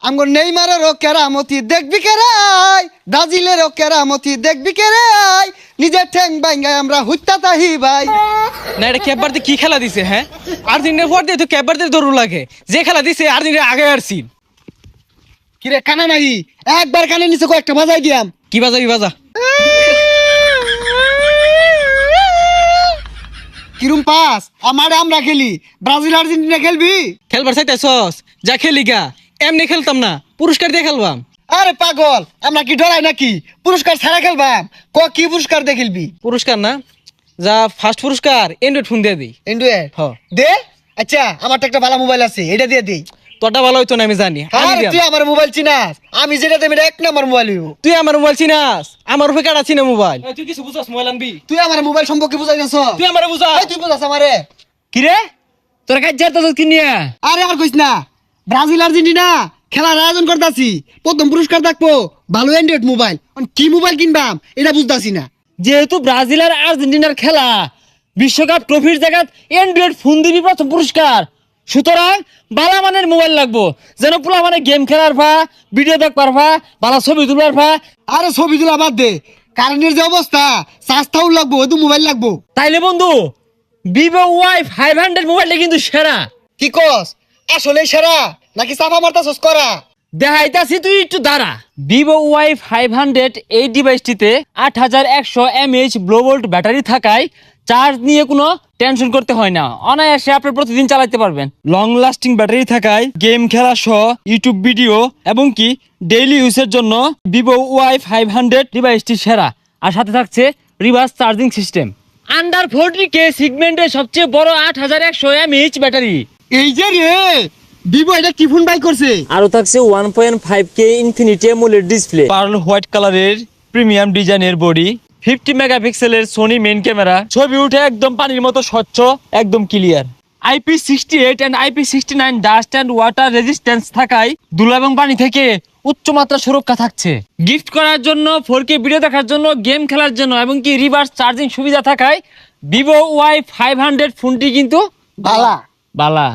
আমগো নেইমারেরও কেরামতি দেখবি কে রাই, ব্রাজিলেরও কেরামতি দেখবি কে রাই, নিজের ঠ্যাং ভাঙ্গায় আমরা হুত্তা তাহি ভাই। না এটা ক্যাববারতে কি খেলা দিছে হ্যাঁ? আর্জেন্টিনার পর দিয়ে তো ক্যাববারতে দৌড় লাগে, যে খেলা দিছে আর্জেন্টিনা আগে আসছি। কিরে কানা নাই একবার কানে নিচে কয়েকটা বাজাই দিয়াম। কি বাজা কিরম পাস আমারে আমরা খেলি, ব্রাজিল আর্জেন্টিনা খেলবি? খেলবার চাইতেছস যা খেলি গা, এমনি খেলতাম না, পুরস্কার দিয়ে খেলবাম। আরে পাগল আমরা কি ডরাই নাকি? পুরস্কার ছাড়া খেলবাম। কি পুরস্কার দিয়ে খেলবি? পুরস্কার না, যা ফার্স্ট পুরস্কার অ্যান্ড্রয়েড ফোন দিয়ে দিই। এন্ড্রয়েড হ দে। আচ্ছা আমার তো একটা ভালো মোবাইল আছে, এটা দিয়ে দে। তোরটা ভালো হইতো না আমি জানি, আমি আরে দিয়াম। তুই আমার মোবাইল চিনাস, আমি যেটা দেব এটা এক নাম্বার মোবাইল হইব। তুই আমার মোবাইল চিনাস, আমার উপরে কাটা চিনা মোবাইল। তুই কিছু বুঝাস মোবাইল আনবি? তুই আমার মোবাইল সম্পর্কে বুঝাই নাছ? তুই আমার বুঝা। তুই বুঝাস আমারে? কি রে তোর কাজ যার তো কি নিয়া? আরে আর কইস না, ব্রাজিল আর্জেন্টিনা খেলার আয়োজন করতাছি, প্রথম পুরস্কার থাকবো ভালো অ্যান্ড্রয়েড মোবাইল। কি মোবাইল কিনবাম এটা বুঝতাছি না। যেহেতু ব্রাজিল আর আর্জেন্টিনার খেলা, বিশ্বকাপ ট্রফির জায়গায় অ্যান্ড্রয়েড ফোন দিবি প্রথম পুরস্কার, সুতরাং বালা মানের মোবাইল লাগবো, যেন পোলা মানে গেম খেলার ভা, ভিডিও দেখ পারবা, বালা ছবি তুলবার ভা। আরে ছবি তোলা বাদ দে, কারেন্টের যে অবস্থা চার্জটাও লাগবো, ওই তো মোবাইল লাগবো। তাইলে বন্ধু ভিভো Y500 মোবাইলটা কিন্তু সেরা। কি কস আসলে সেরা নাকি চাপা মারতাছস করা? দেখাইতাছি তুই একটু দাঁড়া। ভিভো Y500 এই ডিভাইসটিতে 8100 mAh ব্লোভোল্ট ব্যাটারি থাকায় চার্জ নিয়ে কোনো টেনশন করতে হয় না, অনায়াসে আপনি প্রতিদিন চালাতে পারবেন। লং লাস্টিং ব্যাটারি থাকায় গেম খেলা সহ ইউটিউব ভিডিও এবং কি ডেইলি ইউজের জন্য ভিভো Y500 ডিভাইসটি সেরা। আর সাথে থাকছে reverse charging system. Under 40K সেগমেন্টে সবচেয়ে বড় 8100 mAh ব্যাটারি। এই যে রে ভিভো এটা কি ফোন বাই করছে? আরো থাকছে 1.5K infinity AMOLED display, pearl white কালারের প্রিমিয়াম ডিজাইনের বডি, 50 মেগাপিক্সেলের সোনি মেইন ক্যামেরা, ছবি উঠে একদম পানির মতো স্বচ্ছ, একদম clear. IP68 and IP69 dust and water resistance থাকায় ধুলো এবং পানি থেকে উচ্চমাত্রা সুরক্ষা থাকছে। গিফট করার জন্য, 4K ভিডিও দেখার জন্য, গেম খেলার জন্য এবং কি রিভার্স চার্জিং সুবিধা থাকায় ভিভো Y500 ফোনটি কিন্তু বালা বালা।